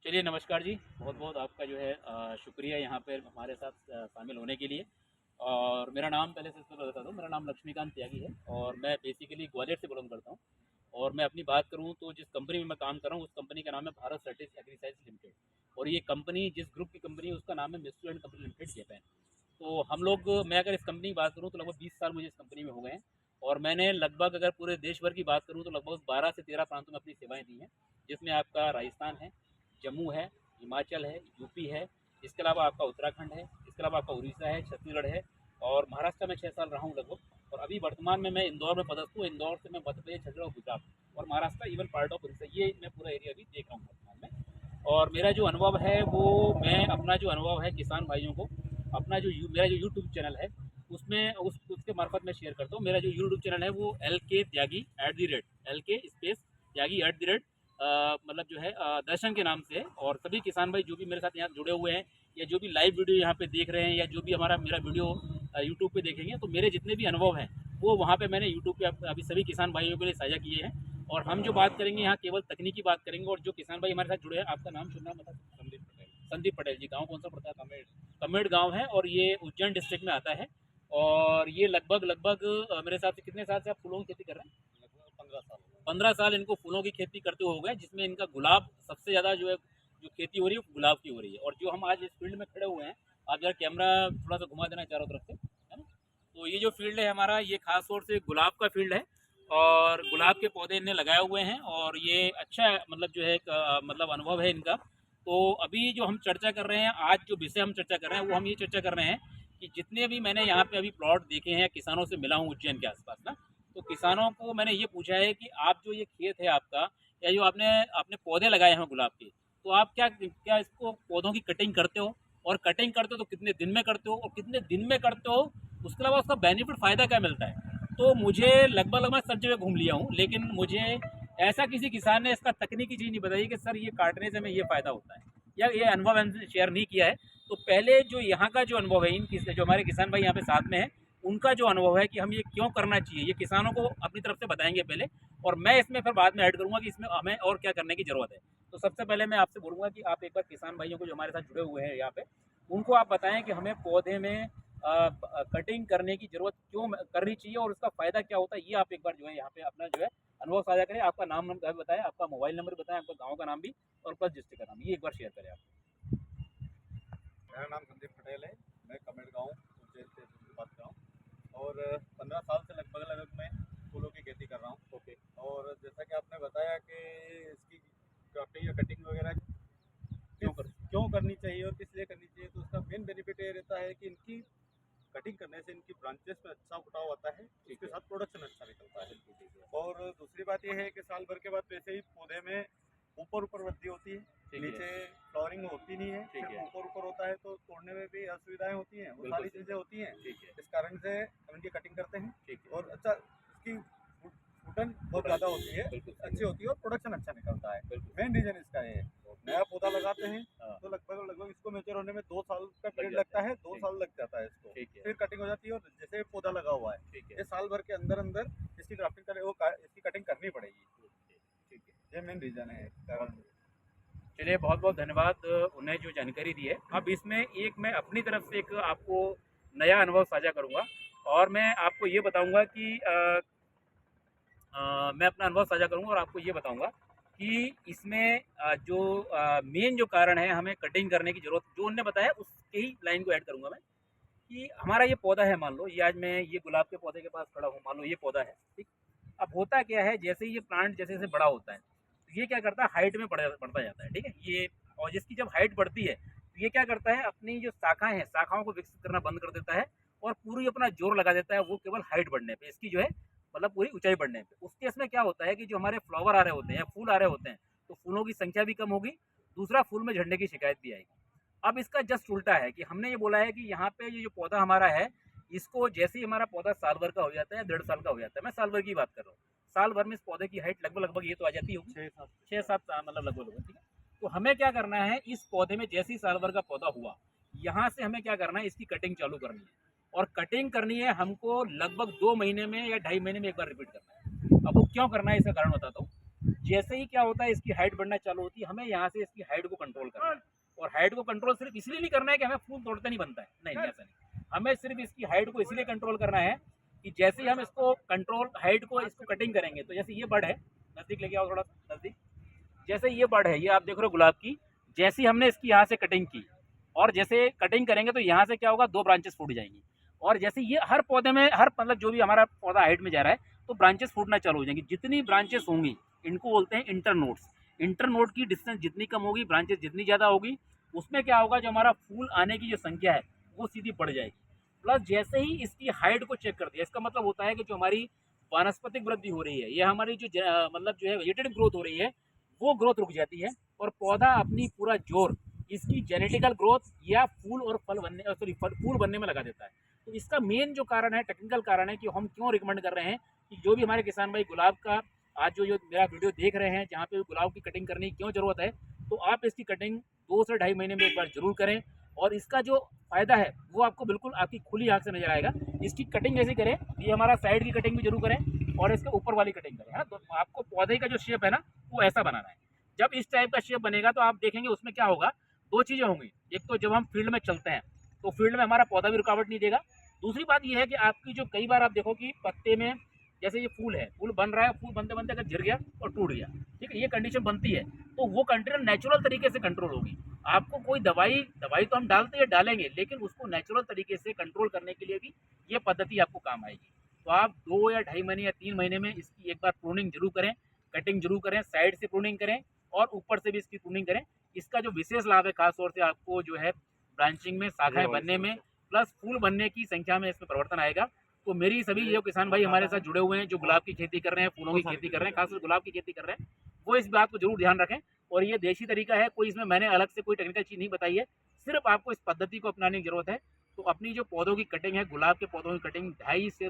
चलिए नमस्कार जी। बहुत बहुत आपका जो है शुक्रिया यहाँ पर हमारे साथ शामिल होने के लिए। और मेरा नाम पहले से बता दूँ, मेरा नाम लक्ष्मीकांत त्यागी है और मैं बेसिकली ग्वालियर से बिलोंग करता हूँ। और मैं अपनी बात करूँ तो जिस कंपनी में मैं काम कर रहा हूँ उस कंपनी का नाम है भारत सर्टिस एग्रीसाइज लिमिटेड। और ये कंपनी जिस ग्रुप की कंपनी है उसका नाम है Mitsubishi and company limited Japan. तो हम लोग, मैं अगर इस कंपनी की बात करूँ तो लगभग 20 साल मुझे इस कंपनी में हो गए हैं। और मैंने लगभग, अगर पूरे देश भर की बात करूँ तो लगभग 12 से 13 प्रांतों में अपनी सेवाएं दी हैं, जिसमें आपका राजस्थान है, जम्मू है, हिमाचल है, यूपी है, इसके अलावा आपका उत्तराखंड है, इसके अलावा आपका उड़ीसा है, छत्तीसगढ़ है, और महाराष्ट्र में 6 साल रहा हूँ लगभग। और अभी वर्तमान में मैं इंदौर में पदस्थ हूँ। इंदौर से मैं मध्य प्रदेश, छत्तीसगढ़ और गुजरात और Maharashtra, even part of Orissa, ये मैं पूरा एरिया भी देख रहा हूँ वर्तमान में। और मेरा जो अनुभव है वो, मैं अपना जो अनुभव है किसान भाइयों को अपना मेरा जो यूट्यूब चैनल है उसमें उसके मार्फत मैं शेयर करता हूँ। मेरा जो यूट्यूब चैनल है वो LK त्यागी LK स्पेस त्यागी मतलब जो है दर्शन के नाम से है। और सभी किसान भाई जो भी मेरे साथ यहाँ जुड़े हुए हैं या जो भी लाइव वीडियो यहाँ पे देख रहे हैं या जो भी मेरा वीडियो यूट्यूब पे देखेंगे, तो मेरे जितने भी अनुभव हैं वो वहाँ पे मैंने यूट्यूब पे अभी सभी किसान भाइयों के लिए साझा किए हैं। और हम जो बात करेंगे यहाँ केवल तकनीकी बात करेंगे। और जो किसान भाई हमारे साथ जुड़े हैं, आपका नाम, शुभ नाम बता सकते हैं? संदीप पटेल जी। गाँव कौन सा पड़ता है? कमेड़ गाँव है और ये उज्जैन डिस्ट्रिक्ट में आता है। और ये लगभग लगभग मेरे हिसाब से कितने साल से आप फूलों की खेती कर रहे हैं? 15 साल इनको फूलों की खेती करते हो गए, जिसमें इनका गुलाब सबसे ज़्यादा जो है, जो खेती हो रही है वो गुलाब की हो रही है। और जो हम आज इस फील्ड में खड़े हुए हैं, आप जरा कैमरा थोड़ा सा घुमा देना चारों तरफ से, है ना? तो ये जो फील्ड है हमारा, ये खास तौर से गुलाब का फील्ड है। और गुलाब के पौधे इन्हें लगाए हुए हैं और ये अच्छा मतलब जो है एक मतलब अनुभव है इनका। तो अभी जो हम चर्चा कर रहे हैं, आज जो विषय हम चर्चा कर रहे हैं वो हम ये चर्चा कर रहे हैं कि जितने भी मैंने यहाँ पे अभी प्लॉट देखे हैं, किसानों से मिला हूँ उज्जैन के आसपास ना, तो किसानों को मैंने ये पूछा है कि आप जो ये खेत है आपका, या जो आपने अपने पौधे लगाए हैं गुलाब के, तो आप क्या क्या इसको पौधों की कटिंग करते हो? और कटिंग करते हो तो कितने दिन में करते हो, और कितने दिन में करते हो, उसके अलावा उसका बेनिफिट फ़ायदा क्या मिलता है? तो मुझे लगभग लगभग सब जगह घूम लिया हूँ, लेकिन मुझे ऐसा किसी किसान ने इसका तकनीकी चीज़ नहीं बताई कि सर ये काटने से हमें ये फ़ायदा होता है, या ये अनुभव हमसे शेयर नहीं किया है। तो पहले जो यहाँ का जो अनुभव है, जो हमारे किसान भाई यहाँ पे साथ में है, उनका जो अनुभव है कि हम ये क्यों करना चाहिए, ये किसानों को अपनी तरफ से बताएंगे पहले, और मैं इसमें फिर बाद में ऐड करूँगा कि इसमें हमें और क्या करने की ज़रूरत है। तो सबसे पहले मैं आपसे बोलूँगा कि आप एक बार किसान भाइयों को जो हमारे साथ जुड़े हुए हैं यहाँ पे, उनको आप बताएं कि हमें पौधे में कटिंग करने की ज़रूरत क्यों करनी चाहिए और उसका फ़ायदा क्या होता है। ये आप एक बार जो है यहाँ पे अपना जो है अनुभव साझा करें। आपका नाम बताएं, आपका मोबाइल नंबर बताएं, आपका गाँव का नाम भी और प्लस डिस्ट्रिक्ट का नाम, ये एक बार शेयर करें आप। मेरा नाम संदीप पटेल है। मैं कमेड़ गाँव उज्जैन से बात कर रहा हूँ और 15 साल से लगभग लगभग मैं फूलों की खेती कर रहा हूँ। ओके। और जैसा कि आपने बताया कि इसकी ग्राफ्टिंग या कटिंग वगैरह क्यों करनी चाहिए और किस लिए करनी चाहिए, तो उसका मेन बेनिफिट ये रहता है कि इनकी कटिंग करने से इनकी ब्रांचेस में अच्छा उठाव आता है, इसके साथ प्रोडक्शन अच्छा निकलता है। और दूसरी बात यह है कि साल भर के बाद वैसे ही पौधे में ऊपर ऊपर वृद्धि होती है, नीचे फ्लावरिंग होती नहीं है, सिर्फ ऊपर ऊपर होता है, तो तोड़ने में भी असुविधाएं होती हैं, वो सारी चीज़ें होती हैं। इस कारण से हम इनकी कटिंग करते हैं और अच्छा इसकी फूटन बहुत ज़्यादा होती है, अच्छी होती है और प्रोडक्शन अच्छा निकलता है। मेन रीज़न इसका है। नया पौधा लगाते हैं तो लगभग लगभग इसको मेच्योर होने में 2 साल का पीरियड लगता है, 2 साल लग जाता है इसको, फिर कटिंग हो जाती है। और जैसे पौधा लगा हुआ है, ये साल भर के अंदर अंदर इसकी ग्राफ्टिंग करे, इसकी कटिंग करनी पड़ेगी। ये मेन रीज़न है कारण। चलिए बहुत बहुत धन्यवाद उन्हें जो जानकारी दी है। अब इसमें एक मैं अपनी तरफ से एक आपको नया अनुभव साझा करूंगा। और मैं आपको ये बताऊंगा कि मैं अपना अनुभव साझा करूंगा और आपको ये बताऊंगा कि इसमें जो मेन जो कारण है हमें कटिंग करने की ज़रूरत, जो उन्होंने बताया उसके ही लाइन को ऐड करूंगा मैं। कि हमारा ये पौधा है, मान लो ये, आज मैं ये गुलाब के पौधे के पास खड़ा हूँ, मान लो ये पौधा है, ठीक। अब होता क्या है, जैसे ही ये प्लांट जैसे जैसे बड़ा होता है तो ये क्या करता है, हाइट में बढ़ता जाता है, ठीक है ये। और जिसकी जब हाइट बढ़ती है तो ये क्या करता है, अपनी जो शाखाएं हैं, शाखाओं को विकसित करना बंद कर देता है और पूरी अपना जोर लगा देता है वो केवल हाइट बढ़ने पे, इसकी जो है मतलब पूरी ऊंचाई बढ़ने पे। उस केस में क्या होता है कि जो हमारे फ्लावर आ रहे होते हैं, फूल आ रहे होते हैं, तो फूलों की संख्या भी कम होगी, दूसरा फूल में झड़ने की शिकायत भी आएगी। अब इसका जस्ट उल्टा है कि हमने ये बोला है कि यहाँ पे ये जो पौधा हमारा है, इसको जैसे ही हमारा पौधा साल भर का हो जाता है, 1.5 साल का हो जाता है, मैं साल भर की बात कर रहा हूँ, साल भर में इस पौधे की हाइट लगभग लगभग ये तो आ जाती होगी 6-7 मतलब लगभग लगभग, ठीक है। तो हमें क्या करना है, इस पौधे में जैसे ही साल भर का पौधा हुआ, यहाँ से हमें क्या करना है, इसकी कटिंग चालू करनी है। और कटिंग करनी है हमको लगभग 2 महीने में या 2.5 महीने में एक बार रिपीट करना है। अब वो क्यों करना है, इसका कारण बताता हूँ। जैसे ही क्या होता है इसकी हाइट बढ़ना चालू होती है, हमें यहाँ से इसकी हाइट को कंट्रोल करना है। और हाइट को कंट्रोल सिर्फ इसलिए नहीं करना है कि हमें फूल तोड़ते नहीं बनता है, नहीं ऐसा नहीं। हमें सिर्फ इसकी हाइट को इसलिए कंट्रोल करना है कि जैसे ही हम इसको कंट्रोल हाइट को इसको कटिंग करेंगे, तो जैसे ये बर्ड है, नज़दीक लेके आओ थोड़ा सा नज़दीक, जैसे ये बर्ड है, ये आप देख रहे हो गुलाब की, जैसे ही हमने इसकी यहाँ से कटिंग की और जैसे कटिंग करेंगे तो यहाँ से क्या होगा, 2 ब्रांचेस फूट जाएंगी। और जैसे ये हर पौधे में, हर मतलब जो भी हमारा पौधा हाइट में जा रहा है तो ब्रांचेस फूटना चालू हो जाएंगी। जितनी ब्रांचेस होंगी इनको बोलते हैं इंटरनोड्स। इंटरनोड की डिस्टेंस जितनी कम होगी, ब्रांचेस जितनी ज़्यादा होगी, उसमें क्या होगा, जो हमारा फूल आने की जो संख्या है वो सीधी बढ़ जाएगी। प्लस जैसे ही इसकी हाइट को चेक कर दिया, इसका मतलब होता है कि जो हमारी वानस्पतिक वृद्धि हो रही है, ये हमारी जो मतलब जो है वेजिटेटिव ग्रोथ हो रही है, वो ग्रोथ रुक जाती है और पौधा अपनी पूरा जोर इसकी जेनेटिकल ग्रोथ या फूल और फल बनने, सॉरी फूल बनने में लगा देता है। तो इसका मेन जो कारण है, टेक्निकल कारण है कि हम क्यों रिकमेंड कर रहे हैं कि जो भी हमारे किसान भाई गुलाब का आज जो मेरा वीडियो देख रहे हैं, जहाँ पे गुलाब की कटिंग करने की क्यों ज़रूरत है, तो आप इसकी कटिंग 2 से ढाई महीने में एक बार जरूर करें। और इसका जो फ़ायदा है वो आपको बिल्कुल आपकी खुली आँख से नजर आएगा। इसकी कटिंग ऐसी करें, ये हमारा साइड की कटिंग भी जरूर करें और इसके ऊपर वाली कटिंग करें, है ना। तो आपको पौधे का जो शेप है ना वो ऐसा बनाना है। जब इस टाइप का शेप बनेगा तो आप देखेंगे उसमें क्या होगा, 2 चीज़ें होंगी। एक तो जब हम फील्ड में चलते हैं तो फील्ड में हमारा पौधा भी रुकावट नहीं देगा। दूसरी बात ये है कि आपकी जो कई बार आप देखो कि पत्ते में, जैसे ये फूल है, फूल बन रहा है, फूल बनते बनते अगर गिर गया और टूट गया, ठीक है, ये कंडीशन बनती है, तो वो कंडीशन नेचुरल तरीके से कंट्रोल होगी। आपको कोई दवाई तो हम डालते हैं, डालेंगे, लेकिन उसको नेचुरल तरीके से कंट्रोल करने के लिए भी ये पद्धति आपको काम आएगी। तो आप 2 या ढाई महीने या 3 महीने में इसकी एक बार प्रूनिंग जरूर करें, कटिंग जरूर करें, साइड से प्रूनिंग करें और ऊपर से भी इसकी प्रूनिंग करें। इसका जो विशेष लाभ है, खासतौर से आपको जो है ब्रांचिंग में, शाखाएं बनने में, प्लस फूल बनने की संख्या में इसमें परिवर्तन आएगा। तो मेरी सभी जो किसान भाई हमारे साथ जुड़े हुए हैं, जो गुलाब की खेती कर रहे हैं, फूलों की खेती कर रहे हैं, खासकर गुलाब की खेती कर रहे हैं, वो इस बात को जरूर ध्यान रखें। और ये देसी तरीका है, कोई इसमें मैंने अलग से कोई टेक्निकल चीज़ नहीं बताई है, सिर्फ आपको इस पद्धति को अपनाने की जरूरत है। तो अपनी जो पौधों की कटिंग है, गुलाब के पौधों की कटिंग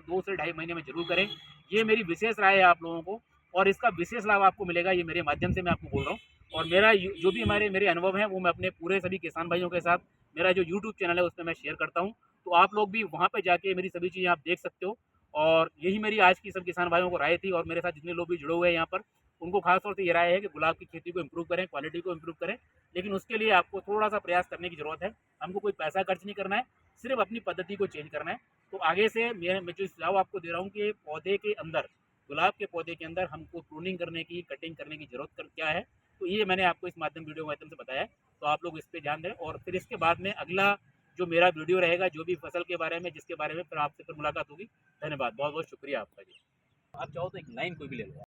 2 से ढाई महीने में जरूर करें। ये मेरी विशेष राय है आप लोगों को, और इसका विशेष लाभ आपको मिलेगा, ये मेरे माध्यम से मैं आपको बोल रहा हूँ। और मेरा जो भी मेरे अनुभव हैं वो मैं अपने पूरे सभी किसान भाइयों के साथ, मेरा जो यूट्यूब चैनल है उसमें मैं शेयर करता हूँ। तो आप लोग भी वहाँ पे जाके मेरी सभी चीज़ें आप देख सकते हो। और यही मेरी आज की सब किसान भाइयों को राय थी, और मेरे साथ जितने लोग भी जुड़े हुए हैं यहाँ पर, उनको खास तौर से ये राय है कि गुलाब की खेती को इम्प्रूव करें, क्वालिटी को इम्प्रूव करें। लेकिन उसके लिए आपको थोड़ा सा प्रयास करने की ज़रूरत है। हमको कोई पैसा खर्च नहीं करना है, सिर्फ अपनी पद्धति को चेंज करना है। तो आगे से मैं जो सुझाव आपको दे रहा हूँ कि पौधे के अंदर, गुलाब के पौधे के अंदर हमको प्रूनिंग करने की, कटिंग करने की ज़रूरत क्या है, तो ये मैंने आपको इस वीडियो के माध्यम से बताया है। तो आप लोग इस पर ध्यान दें, और फिर इसके बाद में अगला जो मेरा वीडियो रहेगा, जो भी फसल के बारे में, जिसके बारे में फिर आपसे फिर मुलाकात होगी। धन्यवाद, बहुत बहुत शुक्रिया आपका जी। आप चाहो तो एक लाइन कोई भी ले लो।